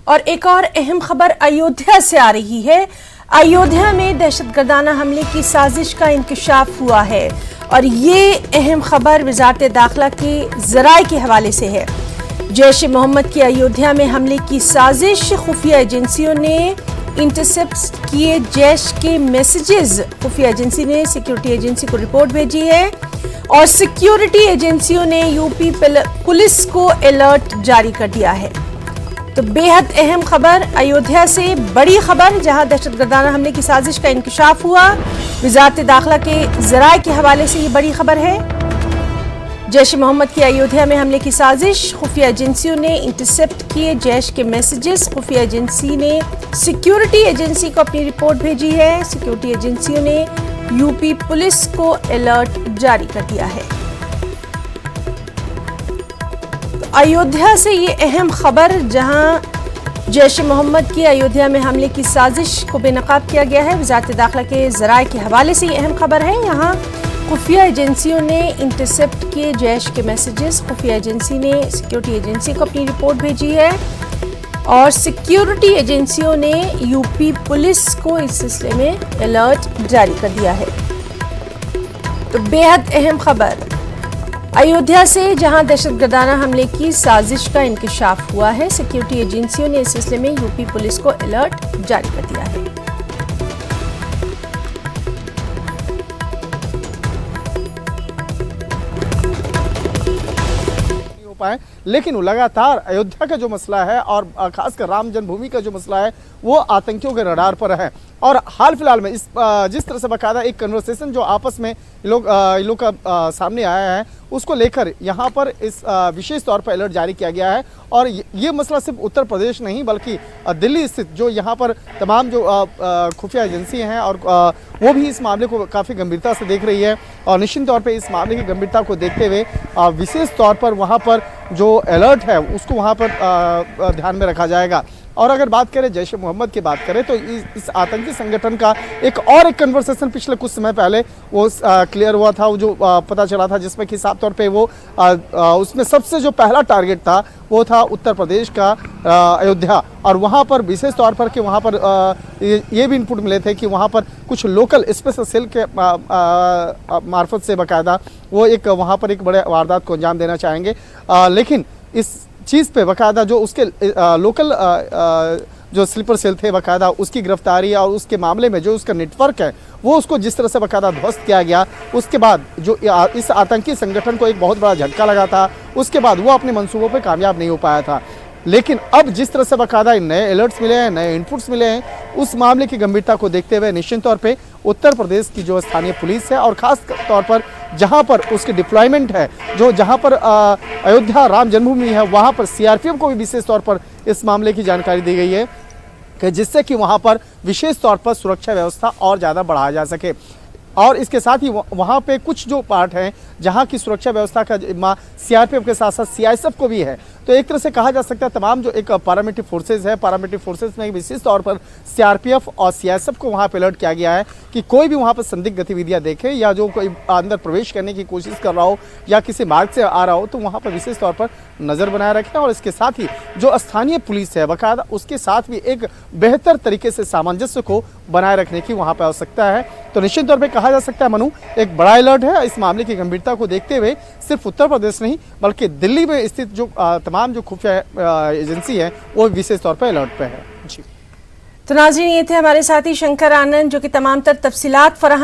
और एक और अहम खबर अयोध्या से आ रही है। अयोध्या में दहशतगर्दाना हमले की साजिश का इंकशाफ हुआ है और ये अहम खबर वजारत दाखिला के ज़राए के हवाले से है। जैश ए मोहम्मद की अयोध्या में हमले की साजिश, खुफिया एजेंसियों ने इंटरसेप्ट किए जैश के मैसेजेस। खुफिया एजेंसी ने सिक्योरिटी एजेंसी को रिपोर्ट भेजी है और सिक्योरिटी एजेंसियों ने यूपी पुलिस को अलर्ट जारी कर दिया है। तो बेहद अहम खबर अयोध्या से, बड़ी खबर जहां दहशतगर्दाना हमले की साजिश का इंकशाफ हुआ। वजारत दाखिला के ज़राए के हवाले से ये बड़ी खबर है। जैश ए मोहम्मद की अयोध्या में हमले की साजिश, खुफिया एजेंसियों ने इंटरसेप्ट किए जैश के मैसेजेस। खुफिया एजेंसी ने सिक्योरिटी एजेंसी को अपनी रिपोर्ट भेजी है। सिक्योरिटी एजेंसियों ने यूपी पुलिस को अलर्ट जारी कर दिया है। तो अयोध्या से ये अहम खबर, जहां जैश ए मोहम्मद की अयोध्या में हमले की साजिश को बेनकाब किया गया है। वजारत दाखिला के ज़राए के हवाले से ये अहम खबर है। यहाँ खुफिया एजेंसियों ने इंटरसेप्ट किए जैश के मैसेजेस। खुफिया एजेंसी ने सिक्योरिटी एजेंसी को अपनी रिपोर्ट भेजी है और सिक्योरिटी एजेंसियों ने यूपी पुलिस को इस सिलसिले में अलर्ट जारी कर दिया है। तो बेहद अहम खबर अयोध्या से, जहां दहशतगर्दाना हमले की साजिश का इंकशाफ हुआ है। सिक्योरिटी एजेंसियों ने इस सिलसिले में यूपी पुलिस को अलर्ट जारी कर दिया है। पाए, लेकिन लगातार अयोध्या का जो मसला है और खासकर राम जन्मभूमि का जो मसला है वो आतंकियों के रडार पर है। और हाल फिलहाल में जिस तरह से बाकायदा एक कन्वर्सेशन जो आपस में लोग का सामने आया है, उसको लेकर यहाँ पर इस विशेष तौर पर अलर्ट जारी किया गया है। और ये मसला सिर्फ उत्तर प्रदेश नहीं बल्कि दिल्ली स्थित जो यहाँ पर तमाम जो खुफिया एजेंसी हैं और वो भी इस मामले को काफ़ी गंभीरता से देख रही है। और निश्चित तौर पे इस मामले की गंभीरता को देखते हुए विशेष तौर पर वहाँ पर जो अलर्ट है उसको वहाँ पर ध्यान में रखा जाएगा। और अगर बात करें जैश ए मोहम्मद की बात करें तो इस आतंकी संगठन का एक कन्वर्सेशन पिछले कुछ समय पहले वो क्लियर हुआ था, वो जो पता चला था, जिसमें कि साफ तौर पे वो उसमें सबसे जो पहला टारगेट था वो था उत्तर प्रदेश का अयोध्या। और वहाँ पर विशेष तौर पर कि वहाँ पर ये भी इनपुट मिले थे कि वहाँ पर कुछ लोकल स्पेशल सेल के मार्फत से बाकायदा वो एक वहाँ पर एक बड़े वारदात को अंजाम देना चाहेंगे। लेकिन इस चीज़ पे बाकायदा जो उसके लोकल जो स्लीपर सेल थे बाकायदा उसकी गिरफ्तारी और उसके मामले में जो उसका नेटवर्क है वो उसको जिस तरह से बाकायदा ध्वस्त किया गया, उसके बाद जो इस आतंकी संगठन को एक बहुत बड़ा झटका लगा था, उसके बाद वो अपने मंसूबों पे कामयाब नहीं हो पाया था। लेकिन अब जिस तरह से बाकायदा नए अलर्ट्स मिले हैं, नए इनपुट्स मिले हैं, उस मामले की गंभीरता को देखते हुए निश्चित तौर पे उत्तर प्रदेश की जो स्थानीय पुलिस है और ख़ास तौर पर जहां पर उसकी डिप्लॉयमेंट है, जो जहां पर अयोध्या राम जन्मभूमि है, वहां पर सीआरपीएफ को भी विशेष तौर पर इस मामले की जानकारी दी गई है कि जिससे कि वहां पर विशेष तौर पर सुरक्षा व्यवस्था और ज़्यादा बढ़ाया जा सके। और इसके साथ ही वहाँ पे कुछ जो पार्ट हैं जहाँ की सुरक्षा व्यवस्था का जिम्मा सीआरपीएफ के साथ साथ सीआईएसएफ को भी है। तो एक तरह से कहा जा सकता है तमाम जो एक पैरामिलिट्री फोर्सेज है, पैरामिलिट्री फोर्सेज में विशेष तौर पर सीआरपीएफ और सीआईएसएफ को वहाँ पे अलर्ट किया गया है कि कोई भी वहाँ पर संदिग्ध गतिविधियाँ देखे या जो कोई अंदर प्रवेश करने की कोशिश कर रहा हो या किसी मार्ग से आ रहा हो तो वहाँ पर विशेष तौर पर नज़र बनाए रखें। और इसके साथ ही जो स्थानीय पुलिस है बाकायदा उसके साथ भी एक बेहतर तरीके से सामंजस्य को बनाए रखने की वहाँ पर आवश्यकता है। तो निश्चित तौर पर कहा जा सकता है मनु, एक बड़ा अलर्ट है। इस मामले की गंभीरता को देखते हुए सिर्फ उत्तर प्रदेश नहीं बल्कि दिल्ली में स्थित जो तमाम जो खुफिया एजेंसी है वो विशेष तौर पर अलर्ट पे है। जी, तो नाज़रीन, ये थे हमारे साथी शंकर आनंद जो कि तमाम तर तफसीलात फराहम